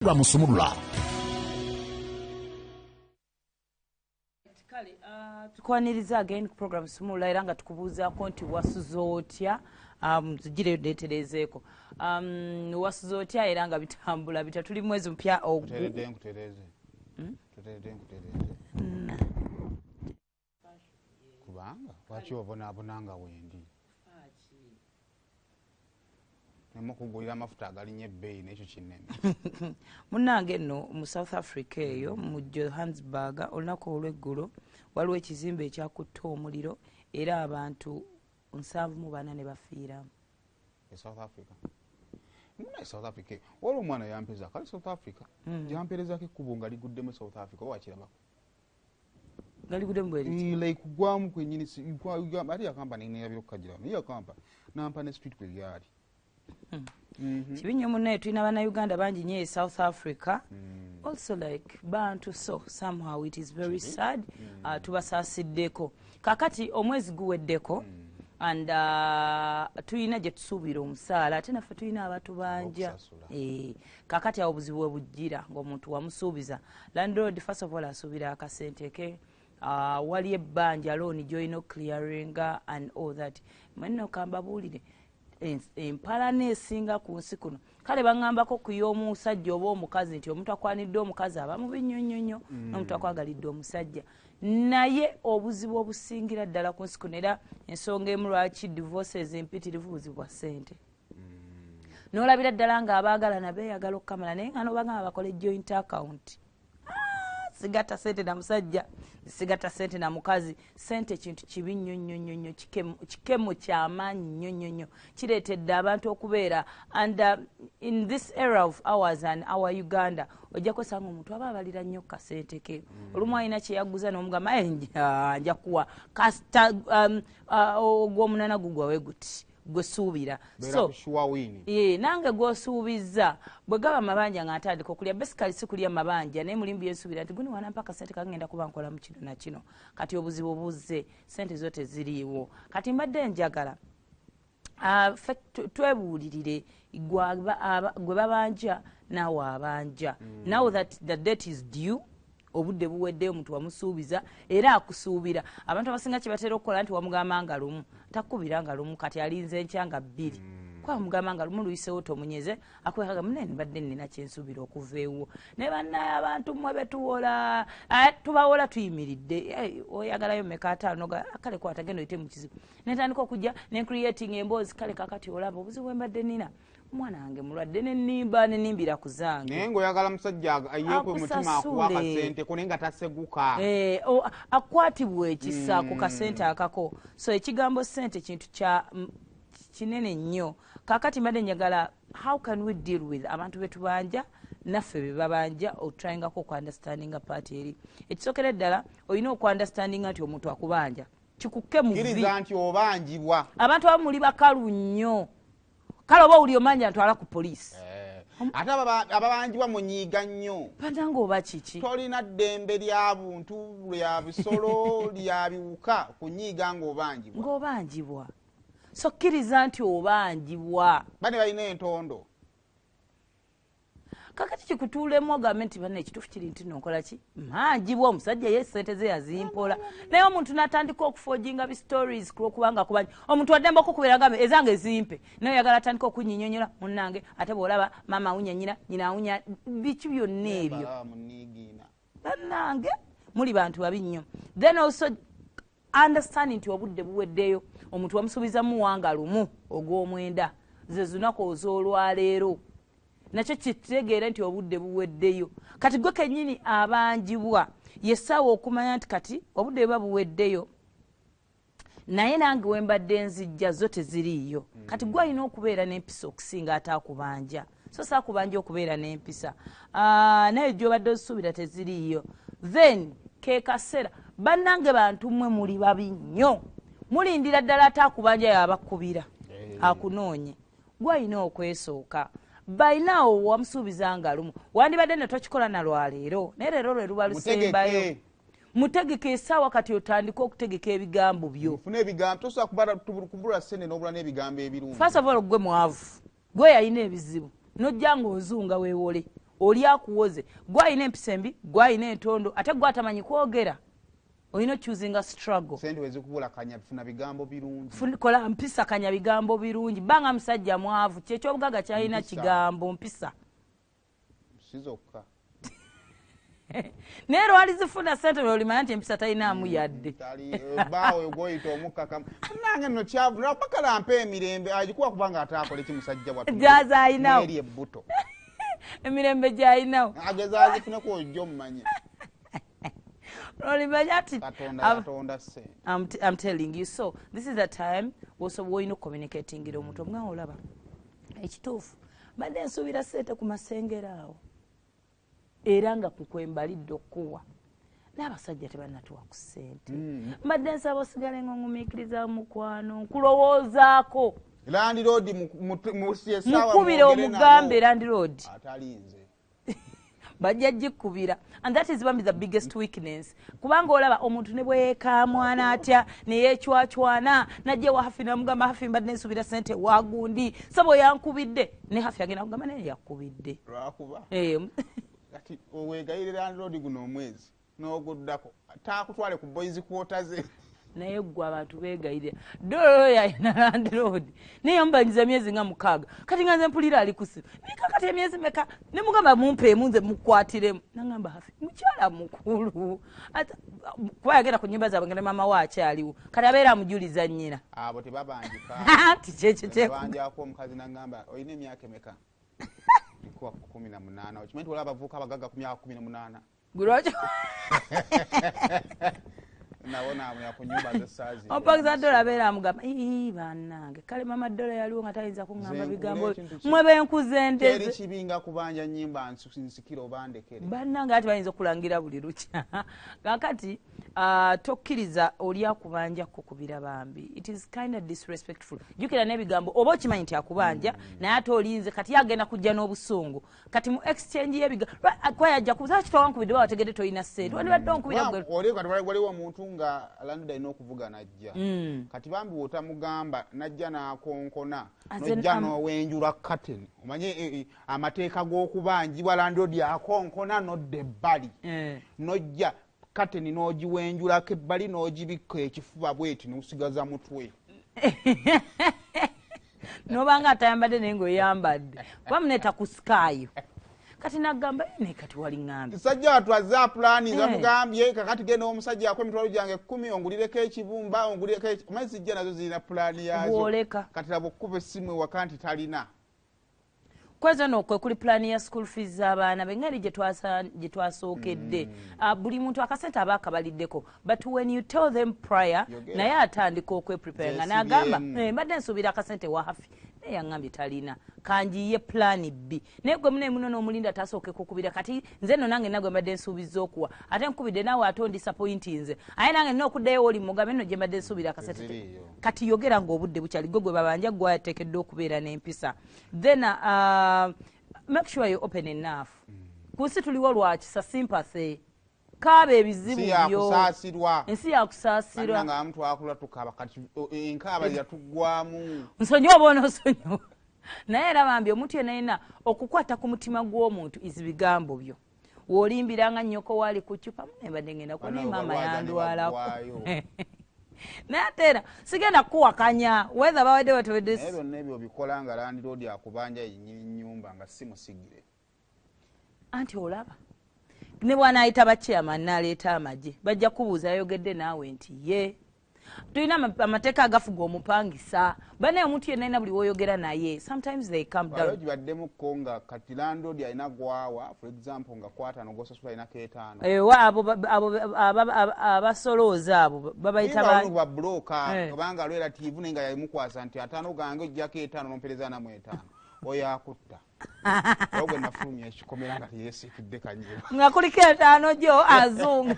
Musumulula. Kale tukwaniriza again ku program Sumulula era nga tukubuuzaako nti wasuza otya tugire deeterezeeko wasuza otya era nga bitambula bita tuli mwezi mpya nkutereeze kubanga lwaki obonaabona nga wendi nemukugulira amafuta agalinnya ebbeeyi n'ekyo kinene munnange nno mu South Africa eyo mu Johannesburg olunaku olw'eggulo waliwo ekizimbe ekyakutta omuliro era abantu 74 ne bafiiramu. South Africa muna South Africa waliwo omwana yampeza kale South Africa yamperezaako ekkubo nga liguddemu South Africa owakirabako galiguddemu bweriti like gwamu kwennyini ati yakampa nenerabyokukagiramu yakampa nampa ne street kwe lyali kibi nnyo munnaye tulina bannayuganda bangi nnyo e South Africa also like bantu so somehow it is very sad tubasasiddeko kakati omwezi guweddeko and tulina gye tusuubira omusaala ate naffe tulina abantu banja kakati awo buzibu bwe bujjira ng'omuntu wamusuubiza landlord first of all asuubira akasente ke wali ebbanja looni gy'olina okclearinga and all that mwenna okambabuulire empalana esinga ku nsi kuno kale baŋŋambako ku y'omusajja oba omukazi nti omuntu akwanidde omukazi aba mubi nnyonnyonnyo n'omuntu akwagalidde omusajja naye obuzibu obusingira ddala ku nsi kuno era ensonga emu lwaki divorces empitirivu buzibu bwa ssente n'olabira ddala ng'abaagalana beeyagala okukamala naye nga n'obagamba bakola joint account sigatta sente na musajja sigatta sente na mukazi sente kintu kibi nnyo nnyo nnyo kikemo ky'amaanyi nnyo nnyo nnyo kireetedde abantu okubeera and in this era of ours and our Uganda ojja kwesanga omuntu aba abalira nnyo kasente ke olumu alina kye yaguza n'omugamba nja kuwa kasita ogw'omunana gugwawe guti gwesuubira so nange gwosuubiza bwe gaba mabanja nga atandika okulya basically si kulya mabanja naye mulimu byensuubira nti guni wanampa akasente kagenda kuba nkola mu kino na kino kati obuzibu buzze sente zo teziriiwo kati mbadde njagala twebuulirire gwe babanja naawe abanja now that the debt is due obudde buweddeyo omuntu wamusuubiza era akusuubira abantu abasinga kye batera okukola nti wamugamba nga lumu takubira nga lumu kati alinze enkya nga bbiri kwamugamba nga lumu luyisewo tomunyeze akwekaga munene mbadde nnina kyensuubira okuva ewo naye bannaye abantu mmwe betuwola tubawola tuyimiridde oyagalayo meka ataano kale kwata genda oyite mu kizibu netandika okujja necreating emboozi kale kakati olaba obuzibu bwe mbadde nnina omwana wange mulwadde nenimbira ku zange naye ng'oyagala musajja ayeekwe mutima akuwa akasente ko naye nga taseguka akwatibwa ekisa ku kasente akako so ekigambo sente kintu kya kinene nnyo kakati mbadde njagala how can we deal with abantu betubanja naffe bebabanja otryingako okuunderstandinga paati eri ekisookera ddala olina okuunderstandinga nti omuntu akubanja kikukke mukkiriza nti obanjibwa abantu abamu muli bakalu nnyo kale oba uli omanja ntwala ku poliisi ate ababanjibwa munyiiga nnyo pananga oba kiki tolina ddembe lya buntu lya bisolo lya biwuka kunyiiga ng'obanjibwa so kkiriza nti obanjibwa bane balina entondo kakati kikutuulemu ogambe nti banne ekituufu kiri nti nonkola ki manjibwa omusajja ye sente ze yazimpola naye omuntu n'atandika okufoojinga bistories kulwokubanga kubanja omuntu waddemba okukubeera ngambe ezange ezimpe naye oyagala atandika okunyinyonyola munnange ate bw'olaba maama awunya nyina awunya biki byonna ebyo bannange muli bantu babi nnyo then also understanding nti obudde buweddeyo omuntu wamusuubiza muwanga lumu ogw'omwenda ze zunaku oz'olwaleero nakyo kitegeera nti obudde buweddeyo kati gwe kennyini abanjibwa yessaawa okumanya nti kati obudde buba buweddeyo naye nange wembadde nzijja zo teziriiyo kati gwe alina okubeera n'empisa okusinga ataakubanja so saakubanja okubeera n'empisa naye gy'obadde osuubira teziriiyo then ke kaseera bannange bantu mmwe muli babi nnyo mulindira ddala ataakubanja yabakubira akunoonye gwe alina okwesooka bayinaawo wamusuubiza nga lumu wandibadde ne tokikola na lwaleero naye leero lwe luba lusembayo mutegeke essaawa kati otandika okutegeka ebigambo byo funa ebigambo tosobola kubula ssente n'obula n'ebigambo ebirungi first of all gwe mwavu gwe yalina ebizibu nojja ng'ozunga weewole oli akuwoze gwalina empisa embi gwalina entondo ate gwatamanyi kwogera olina choosing struggle sente wezikubula kanya funa bigambo birungi kola mpisa kanya bigambo birungi banga musajja mwavu kyekyobugaga kyalina kigambo mpisa sizokka naye lwalizifuna sente lwolimanya nti empisa talinaamu yadde baawe gwoyita omukaka nange no kyavu napakala mpa emirembe agikuwa kubanga ataakole kimusajja bwatu gyazayinawo eri ebbuto emirembe gyayinawo agezazifuneko ojjo omumanye I'm telling you. So this is the time also woino communicating iro omuntu omwa olaba ekituufu badde nsuubira sente ku masengerawo era nga kukwembalidde okuwa n'abasajja tebannatuwa ku ssente mbadde nsaba osigale ng'ongumiikiriza mukwano nkulowoozaako landiroodi mukubire omugambe landiroodi atalinze bajja gikubira and that is one of the biggest weakness kubanga olaba omuntu ne bweyekamwana atya neyechwachwana najje wa hafi namugamba hafi mbadde nsubira sente wagundi sabo yankubidde ne hafi agenda kugamba naye yakubidde lwakuba kati owegayirira landlord guno omwezi n'oguddako taakutwale ku boys quarters naye gwe abantu beegayirira dolo yalina landlord naye mbanyiza myezi nga 6 kati nga nze mpulira ali kusiba nikakati emyezi meka ne mugamba mumpeemu nze mukwatiremu nangamba hafi mukyala mukulu kuba yagenda ku nnyumba zaabwe ngenda mama we akyaliwo kati abeera amujuliza nnyina abo tebabanjika ti kyekyebanjako omukazi nangamba olina emyaka emeka kuwa 18 okimanyi nti waliwo abavubuka abagaga ku myaka 18 gulwakyo nabona amuya ku nyumba z'essaazi ompagisa dola abeera amugamba bannange kale mama dola yaliwo nga tayinza kuŋŋamba bigambo mwe benkuze ndeze teri kibinga kubanja nnyimba nsikira obandekere bannange ati bayinza okulangira buli lukya kakati tokkiriza oli akubanja kukubira bambi it is kind of disrespectful jukira n'ebigambo oba okimanyi nti akubanja naye ate olinze kati yagenda kujja n'obusungu kati mu exchange y'ebigambo kwayajja kubuza kitowankubidde bawategedde tolina ssente wandibadde onkubira waliwo omuntu nga landlord alina okuvuga najja kati bambi wotamugamba najja n'akonkona nojja n'owenjula curtain omanye amateeka g'okubanjibwa landlord akonkona nodda ebbali nojja curtain n'ogiwenjulako ebbali n'ogibikka ekifuba bweti n'osigaza mutwe nobanga atayambadde naye ng'oyambadde kuba muneeta ku skaayo kati nagamba ne kati wali ngambi sajja watwaza plani zamugambye kakati genda omusajja akwe mitwalo gyange 10 ongulireko ekibumba ongulireko amazzi jja nazo zirina plani yazo kati labo kuba essimu wakanti talina kweza nokwe kuli plani ya school fees z'abaana bengeri gye twasookedde buli muntu akasente aba akabaliddeko but when you tell them prior naye atandika okweprepare nga n'agamba mbadde nsuubira akasente wa hafi naye yaŋŋambye talina kanjiye plani B naye gwe mune muno n'omulinda tasooke kukubira kati nze nno nange nagwe mbadde nsuubizza okuwa ate nkubidde naawe ate ondisappointinze aye nange nina okuddayo oli mugambe nno gye mbadde nsuubira akasente kati yogera ng'obudde bukyali gwe gw'obanja gwateekeddwa okubeera n'empisa then make sure you open enough kunsi tuliwo lwakisa sympathy kaaba ebizibu byo ensi yakusaasirwa nga muntu akula tukaba kati enkaaba yatugwamu nsonyiwa oba onosonyiwa naye era bambi omuntu yenna yenna okukwata ku mutima gw'omuntu izibigambo byo w'olimbiranga nnyoko waali ku ccupa munembadde ngendako naye maama yandwalako naye ate era sigenda kukuwakanya whether bawadde batobedde naye byonna ebyo bikola nga landlord akubanja yennyini nnyumba nga si musigire anti olaba ne bw'anaayita bachairman n'aleeta amagye bajja kubuuza yayogedde naawe nti ye tulina amateeka agafuga omupangisa banaye omuntu yenna alina buli w'oyogera naye sometimes they come down gibaddemukko nga kati landlord alina gwawa for example nga kwatano gosasula alina keetaano abasolooza abo babayita babulooka obanga relative naye nga yamukwasa nti ataano gange ojjako etaano nompereza namu etaano oyo akutta ogwe nafulumya ekikomera nga teyesiikidde kanjiro nga kuliko etaano gyo azunga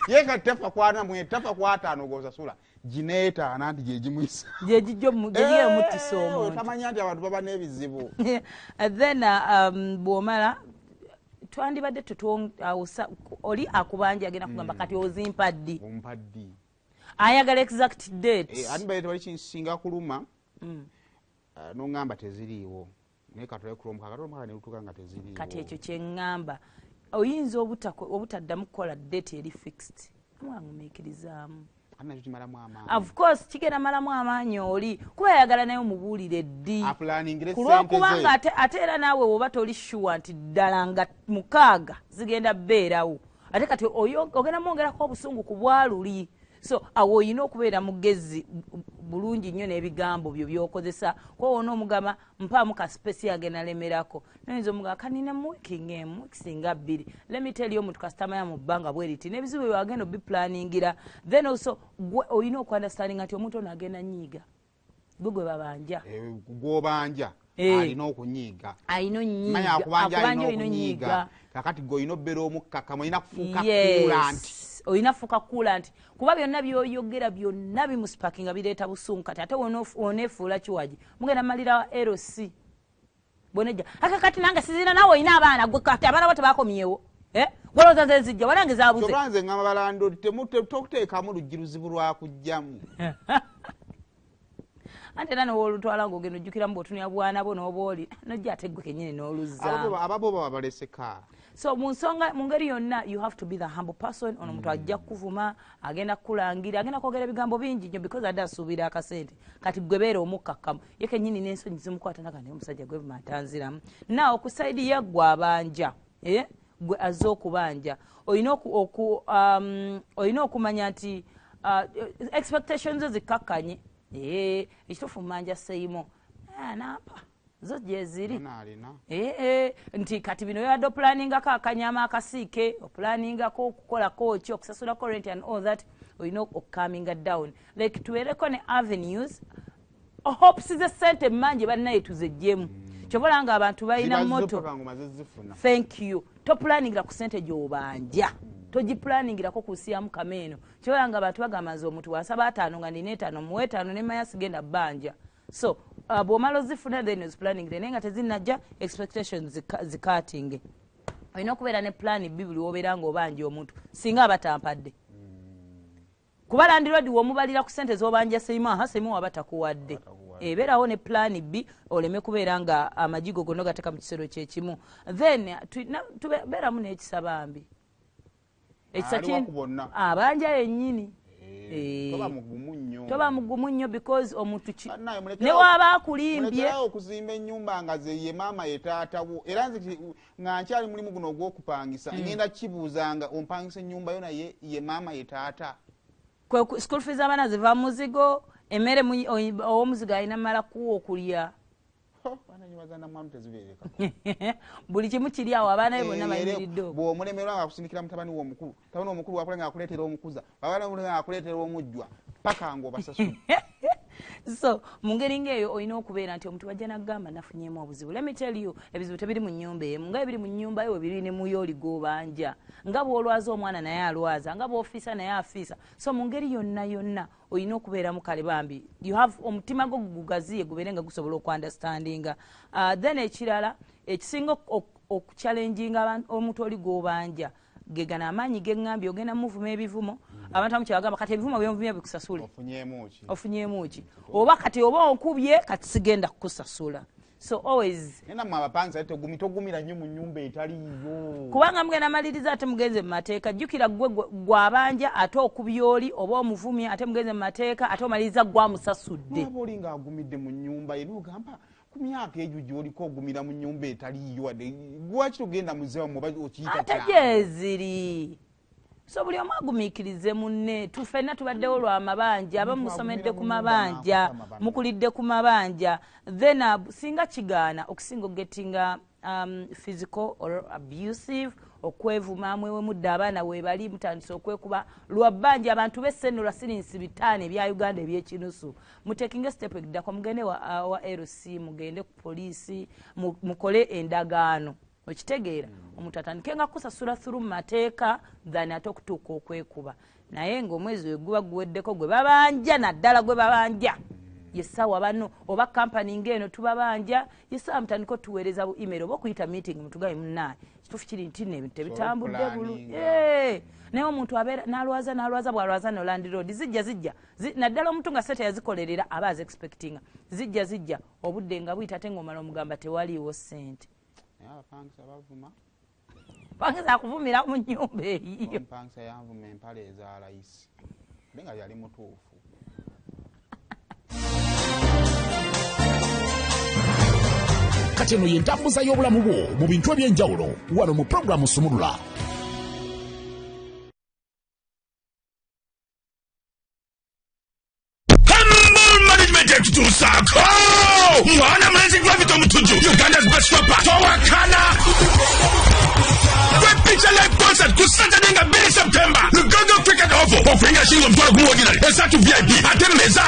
ye kati tafa kwana mwetafa kwataano gosasula gineetaana nti gyegimwisa gyegijjo emutisa omuntu tamanya nti abantu baba n'ebizibu then bw'omala twandibadde oli akubanja agenda kugamba kati ozimpaddi ayagala exact date ati bale tebali kinsinga kuluma n'ongamba teziriiwo ne katole Chrome kakatoma ne lutuka nga teziri kati ekyo kyeŋŋamba oyinza obutaddamu kukola date eri fixed amwangumiikirizaamu of course kigenda malamu amaanyi oli kuba yayagala naye omubuulire ddi kulwokubanga ate era naawe woba toli sure nti ddala nga 6 zigenda beerawo ate kati ogenda mwongerako obusungu ku bwaluli so awo oyina okubeera mugezi bulungi nnyo n'ebigambo byo byokozesa kuba wona omugamba mpaamu ka spesi agenda lemerako noyinza omugamba kanina mu weeks nga 2 let me tell you omuntu kasitama ya mu bbanga bweriti n'ebizibu bye wagenda obipulaningira then also oyina okuandastandinga nti omuntu ono agenda nyiiga gwe babanja gw'obanja alina okunyiiga akubanja olina onyiiga kakati gwe oyina obbeera omukkakkamu oyina kufuuka kuulanti oyina fuuka kuulanti kuba byonna byoyogera byonna bimuspakinga bireeta busungu kati ate woneefuula kiwagi mugenda malira wa LC bonejja akakati nange sizina nawe oyina abaana gwe kati abaana bo tebakomyewo gwolowooza nze nzijja walange zaabuze kyobanze ngamba balando tokuteekamu lujjiruzibu lwakujjamu ante era nowolutwala ng'ogenda ojjukiramu bw'otunira bwana bo n'oba oli nojja ate ggwe kennyini n'oluzaamu ababo baba baleseka so mu ngeri yonna you have to be the humble person ono omuntu ajja kuvuma agenda kukulangira agenda kwogera ebigambo bingi nnyo because adde asuubira akasente kati gwe beera omukkakkamu ye kennyini n'ensonyi zimukwata nakandi omusajja gwe matanziramu nawe okusaidi ye gw'abanja gwe azze okubanja olina okumanya nti expectations zikakkanye ekituufu mmanja seimo nampa zo gyeziri nti kati bino yadde oplaningako akanyama akasiike oplaningako okukolako ki okusasulako rent and all that olina okukaminga down like tuwereko ne avenues hopes ze sente manje bannaye tuzejjemu kyobola nga abantu balina moto thank you toplaningira ku sente gy'obanja togiplaningirako kusiyamu kameeno kyobola nga abantu bagamba nze omuntu wasaba 5 nga nina 5 muwe 5 ne maya sigenda bbanja so bw'omala ozifuna then oziplaningire naye nga tezinnajja expectations zikatinge olina okubeera ne plan B buli wobeera ng'obanja omuntu singa aba tampadde kuba landirodi womubalira ku sente z'obanja seimu waba takuwadde ebeerawo ne plan B oleme kubeera nga amajigo gonna gateeka mu kisero kyekimu then tubeeramu n'ekisabambi abanja yennyini toba mugumu nnyo because omuntu ne waba akulimbye okuzimba ennyumba nga ze ye maama ye taatawo era nze nga nkyali mulimu guno ogw'okupangisa ngenda kibuuzanga ompangisa ennyumba yo naye ye maama ye taata school fees abaana ziva muzigo emmere ow'omuzigo alina mala kuwa okulya buli kimu kiri awo abaana be bonna bayimiridde bw'omulemerwa nga akusindikira mutabani w'omukulu tabani omukulu wakula nga akuleetera omukuza babana nga akuleetera omujjwa paka ng'obasasula so mu ngeri ng'eyo olina okubeera nti omuntu bajja nagamba nafunyemu obuzibu let me tell you ebizibu tebiri mu nnyumba emu nga ebiri mu nnyumba yo biri ne muyo oli gw'obanja nga bw'olwaza omwana naye alwaza nga bw'ofiisa naye afiisa so mu ngeri yonna olina okubeeramu kale bambi you have omutima gwo gugaziye gubeere nga gusobola okuandastandinga then ekirala ekisinga okuchallenginga omuntu oli gw'obanja gegana amaanyi geŋŋambye ogenda muvuma ebivumo abantu amu kyebagamba kati ebivumo byomuvumya bikusasule ofunyemu ki oba kati oba onkubye kati sigenda kukusasula so always namwe abapanza togumira nnyo mu nnyumba etaliyo kubanga mugenda maliriza ate mugenze mu mateeka jjukira gw'abanja ate okubya oli oba omuvumya ate mugenze mu mateeka ate omaliriza gwamusasudde aba oli ng'agumidde mu nnyumba ye nogamba ku myaka egyo gy'oliko ogumira mu nnyumba etaliyo wadde lwaki togenda muzeewa muba okiyita ate gyeziri so buli omu agumiikirize munne tufenna tubaddewo lwa mabanja abamu musomedde ku mabanja mukulidde ku mabanja then singa kigaana okusinga ogetinga physical or abusive okwevuma mwewe mudde abaana weebali mutandise okwekuba lwa bbanja abantu b'essenne lwa sirinsi 5 ebya Uganda ebyekinusu mutekinge step egiddako mugende wa LC mugende ku poliisi mukole endagaano okitegeera omuntu atandike nga kusasula through mateeka than ate okutuuka okwekuba naye ng'omwezi we guba guweddeko gwe babanja naddala gwe babanja yesawa bano oba kampani ngeno tubabanja yesawa mtandiko tuweereza bu email oba okuyita meeting mutugaye munnaye kituufu kiri nti nebintu tebitambudde bulu naye omuntu abeera n'alwaza bw'alwaza no land road zijja naddala omuntu nga sente yazikolerera aba az expectinga zijja obudde nga buyita ate ng'omala omugamba tewaliiwo ssente pangisa akuvumira mu nnyumba eyiyo pangisa yanvuma empale eza layisi nga yali mutuufu kati eno yentambuza y'obulamu bwo mu bintu eby'enjawulo wano mu puroguramu Sumulula. Tutusako mwana mwenzi gravito mutuju Uganda's best rapper Towakana Great Picture Live Concert ku Saturday nga 2 September Lugogo Cricket Oval Ofinga shingo mtwa guwagina Esatu VIP Atemeza